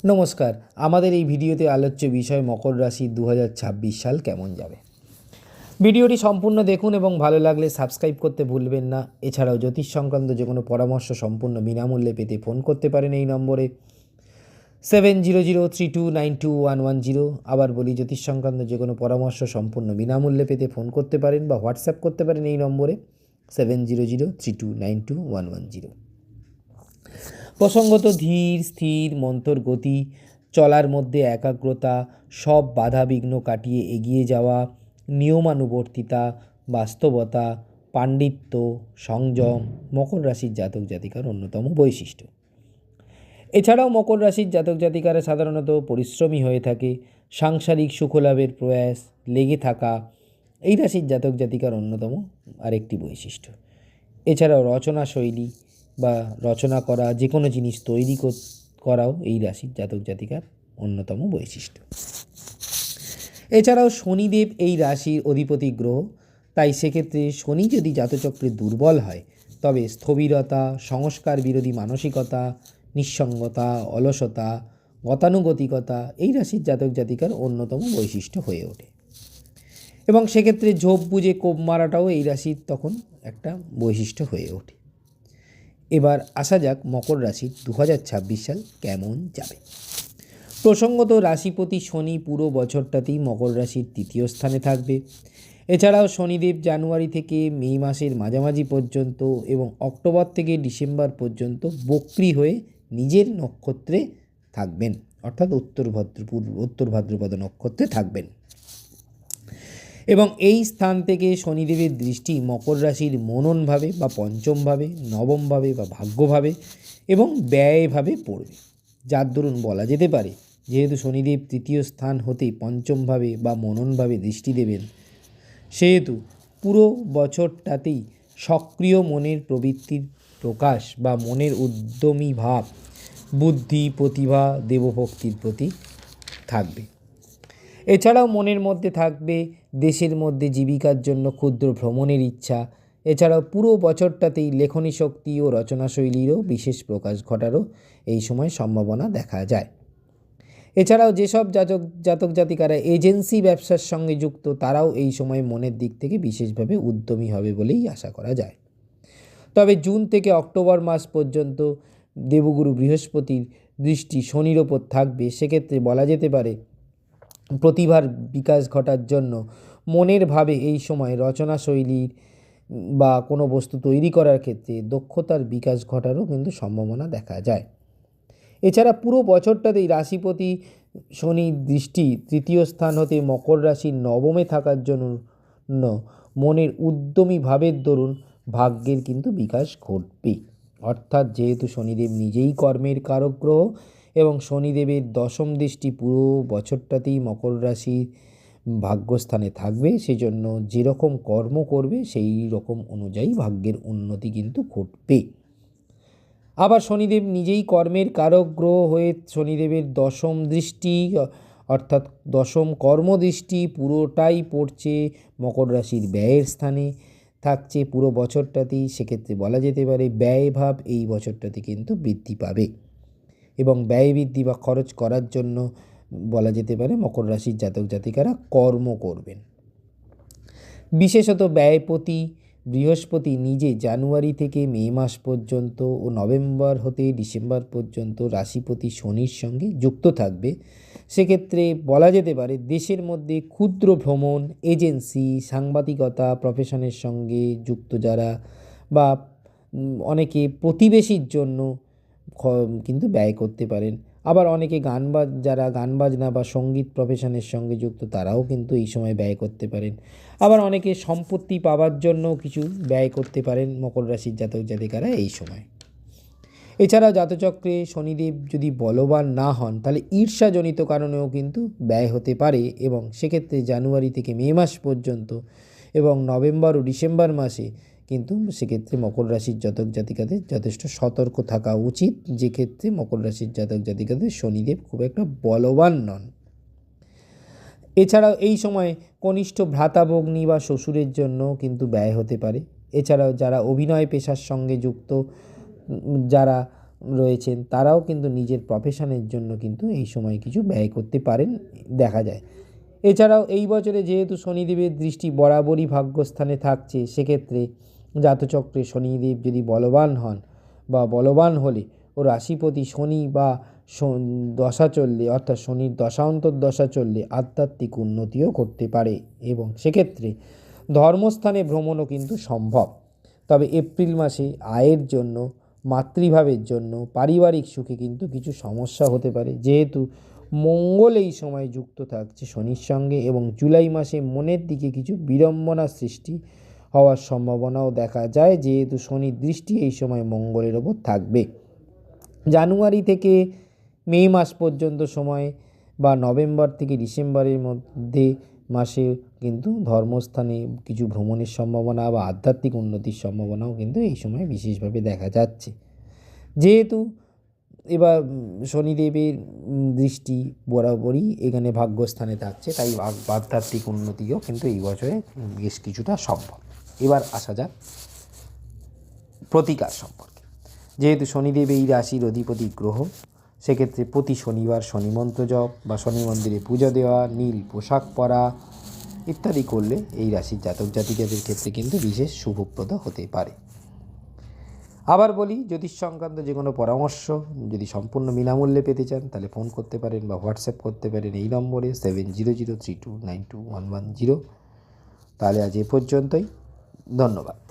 নমস্কার। আমাদের এই ভিডিওতে আলোচ্য বিষয় মকর রাশি 2026 সাল কেমন যাবে। ভিডিওটি সম্পূর্ণ দেখুন এবং ভালো লাগলে সাবস্ক্রাইব করতে ভুলবেন না। এছাড়াও জ্যোতিষ সংক্রান্ত যে কোনো পরামর্শ সম্পূর্ণ বিনামূল্যে পেতে ফোন করতে পারেন এই নম্বরে 7003292110। আবার বলি, জ্যোতিষ সংক্রান্ত যে কোনো পরামর্শ সম্পূর্ণ বিনামূল্যে পেতে ফোন করতে পারেন বা হোয়াটসঅ্যাপ করতে পারেন এই নম্বরে 7003292110। প্রসঙ্গত ধীর স্থির মন্থর গতি, চলার মধ্যে একাগ্রতা, সব বাধা বিঘ্ন কাটিয়ে এগিয়ে যাওয়া, নিয়মানুবর্তিতা, বাস্তবতা, পাণ্ডিত্য, সংযম মকর রাশির জাতক জাতিকার অন্যতম বৈশিষ্ট্য। এছাড়াও মকর রাশির জাতক জাতিকারা সাধারণত পরিশ্রমী হয়ে থাকে। সাংসারিক সুখলাভের প্রয়াস, লেগে থাকা এই রাশির জাতক জাতিকার অন্যতম আরেকটি বৈশিষ্ট্য। এছাড়াও রচনা শৈলী বা রচনা করা, যে কোনো জিনিস তৈরি করাও এই রাশির জাতক জাতিকার অন্যতম বৈশিষ্ট্য। এছাড়াও শনিদেব এই রাশির অধিপতি গ্রহ, তাই সেক্ষেত্রে শনি যদি জাতচক্রে দুর্বল হয় তবে স্থবিরতা, সংস্কার বিরোধী মানসিকতা, নিঃসঙ্গতা, অলসতা, গতানুগতিকতা এই রাশির জাতক জাতিকার অন্যতম বৈশিষ্ট্য হয়ে ওঠে এবং সেক্ষেত্রে ঝোপ বুঝে কোপ মারাটাও এই রাশির তখন একটা বৈশিষ্ট্য হয়ে ওঠে। এবার আসা যাক মকর রাশির 2026 সাল কেমন যাবে। প্রসঙ্গত রাশিপতি শনি পুরো বছরটাতেই মকর রাশির তৃতীয় স্থানে থাকবে। এছাড়াও শনিদেব জানুয়ারি থেকে মে মাসের মাঝামাঝি পর্যন্ত এবং অক্টোবর থেকে ডিসেম্বর পর্যন্ত বক্রী হয়ে নিজের নক্ষত্রে থাকবেন, অর্থাৎ উত্তর ভাদ্রপদ নক্ষত্রে থাকবেন এবং এই স্থান থেকে শনিদেবের দৃষ্টি মকর রাশির মননভাবে বা পঞ্চমভাবে, নবমভাবে বা ভাগ্যভাবে এবং ব্যয়ভাবে পড়বে, যার দরুন বলা যেতে পারে যেহেতু শনিদেব তৃতীয় স্থান হতে পঞ্চমভাবে বা মননভাবে দৃষ্টি দেবেন, সেহেতু পুরো বছরটাতেই সক্রিয় মনের প্রবৃত্তির প্রকাশ বা মনের উদ্যমী ভাব, বুদ্ধি, প্রতিভা, দেবভক্তির প্রতি থাকবে। এছাড়াও মনের মধ্যে থাকবে দেশের মধ্যে জীবিকার জন্য ক্ষুদ্র ভ্রমণের ইচ্ছা। এছাড়াও পুরো বছরটাতেই লেখনী শক্তি ও রচনাশৈলীরও বিশেষ প্রকাশ ঘটারও এই সময় সম্ভাবনা দেখা যায়। এছাড়াও যেসব জাতক জাতিকারা এজেন্সি ব্যবসার সঙ্গে যুক্ত তারাও এই সময় মনের দিক থেকে বিশেষভাবে উদ্যমী হবে বলেই আশা করা যায়। তবে জুন থেকে অক্টোবর মাস পর্যন্ত দেবগুরু বৃহস্পতির দৃষ্টি শনির ওপর থাকবে। সেক্ষেত্রে বলা যেতে পারে প্রতিভার বিকাশ ঘটার জন্য মনের ভাবে এই সময় রচনাশৈলীর বা কোনো বস্তু তৈরি করার ক্ষেত্রে দক্ষতার বিকাশ ঘটারও কিন্তু সম্ভাবনা দেখা যায়। এছাড়া পুরো বছরটাতেই রাশিপতি শনির দৃষ্টি তৃতীয় স্থান হতে মকর রাশির নবমে থাকার জন্য মনের উদ্যমী ভাবের দরুন ভাগ্যের কিন্তু বিকাশ ঘটবে। অর্থাৎ যেহেতু শনিদেব নিজেই কর্মের কারক গ্রহ এবং শনিদেবের দশম দৃষ্টি পুরো বছরটাতেই মকর রাশির ভাগ্যস্থানে থাকবে, সেজন্য যেরকম কর্ম করবে সেই রকম অনুযায়ী ভাগ্যের উন্নতি কিন্তু ঘটবে। আবার শনিদেব নিজেই কর্মের কারক গ্রহ হয়ে শনিদেবের দশম দৃষ্টি অর্থাৎ দশম কর্মদৃষ্টি পুরোটাই পড়ছে মকর রাশির ব্যয়ের স্থানে থাকছে পুরো বছরটাতেই। সেক্ষেত্রে বলা যেতে পারে ব্যয়ভাব এই বছরটাতে কিন্তু বৃদ্ধি পাবে এবং ব্যয় বৃদ্ধি বা খরচ করার জন্য বলা যেতে পারে মকর রাশির জাতক জাতিকারা কর্ম করবেন। বিশেষত ব্যয়পতি বৃহস্পতি নিজে জানুয়ারি থেকে মে মাস পর্যন্ত ও নভেম্বর হতে ডিসেম্বর পর্যন্ত রাশিপতি শনির সঙ্গে যুক্ত থাকবে। সেক্ষেত্রে বলা যেতে পারে দেশের মধ্যে ক্ষুদ্র ভ্রমণ, এজেন্সি, সাংবাদিকতা প্রফেশনের সঙ্গে যুক্ত যারা বা অনেকে প্রতিবেশীর জন্য কিন্তু ব্যয় করতে পারেন। আবার অনেকে যারা গান বাজনা বা সঙ্গীত প্রফেশনের সঙ্গে যুক্ত তারাও কিন্তু এই সময় ব্যয় করতে পারেন। আবার অনেকে সম্পত্তি পাওয়ার জন্য কিছু ব্যয় করতে পারেন মকর রাশির জাতক জাতিকারা এই সময়। এছাড়াও জাতচক্রে শনিদেব যদি বলবান না হন তাহলে ঈর্ষাজনিত কারণেও কিন্তু ব্যয় হতে পারে এবং সেক্ষেত্রে জানুয়ারি থেকে মে মাস পর্যন্ত এবং নভেম্বর ও ডিসেম্বর মাসে কিন্তু সেক্ষেত্রে মকর রাশির জাতক জাতিকাদের যথেষ্ট সতর্ক থাকা উচিত, যে ক্ষেত্রে মকর রাশির জাতক জাতিকাদের শনিদেব খুব একটা বলবান নন। এছাড়াও এই সময় কনিষ্ঠ ভ্রাতা ভগ্নী বা শ্বশুরের জন্য কিন্তু ব্যয় হতে পারে। এছাড়াও যারা অভিনয় পেশার সঙ্গে যুক্ত, যারা রয়েছেন তারাও কিন্তু নিজের প্রফেশনের জন্য কিন্তু এই সময় কিছু ব্যয় করতে পারেন দেখা যায়। এছাড়াও এই বছরে যেহেতু শনিদেবের দৃষ্টি বরাবরই ভাগ্যস্থানে থাকছে, সেক্ষেত্রে জাতচক্রে শনিদেব যদি বলবান হন বা বলবান হলে ও রাশিপতি শনি বা দশা চললে, অর্থাৎ শনির দশান্তর দশা চললে আধ্যাত্মিক উন্নতিও করতে পারে এবং সেক্ষেত্রে ধর্মস্থানে ভ্রমণও কিন্তু সম্ভব। তবে এপ্রিল মাসে আয়ের জন্য, মাতৃভাবের জন্য, পারিবারিক সুখে কিন্তু কিছু সমস্যা হতে পারে, যেহেতু মঙ্গল এই সময় যুক্ত থাকছে শনির সঙ্গে, এবং জুলাই মাসে মনের দিকে কিছু বিড়ম্বনা সৃষ্টি হওয়ার সম্ভাবনাও দেখা যায়, যেহেতু শনির দৃষ্টি এই সময় মঙ্গলের ওপর থাকবে। জানুয়ারি থেকে মে মাস পর্যন্ত সময় বা নভেম্বর থেকে ডিসেম্বরের মধ্যে মাসে কিন্তু ধর্মস্থানে কিছু ভ্রমণের সম্ভাবনা বা আধ্যাত্মিক উন্নতির সম্ভাবনাও কিন্তু এই সময় বিশেষভাবে দেখা যাচ্ছে। যেহেতু এবার শনিদেবের দৃষ্টি বরাবরই এখানে ভাগ্যস্থানে থাকছে, তাই আধ্যাত্মিক উন্নতিও কিন্তু এই বছরে বেশ কিছুটা সম্ভব। এবার আসা যাক প্রতিকার সম্পর্কে। যেহেতু শনিদেব এই রাশির অধিপতি গ্রহ, সেক্ষেত্রে প্রতি শনিবার শনি মন্ত্র জপ বা শনি মন্দিরে পূজা দেওয়া, নীল পোশাক পরা ইত্যাদি করলে এই রাশির জাতক জাতিকাদের ক্ষেত্রে কিন্তু বিশেষ শুভপ্রদ হতে পারে। আবার বলি, জ্যোতিষ সংক্রান্ত যে কোনো পরামর্শ যদি সম্পূর্ণ বিনামূল্যে পেতে চান তাহলে ফোন করতে পারেন বা হোয়াটসঅ্যাপ করতে পারেন এই নম্বরে 7003292110। তাহলে আজ এ পর্যন্তই, ধন্যবাদ।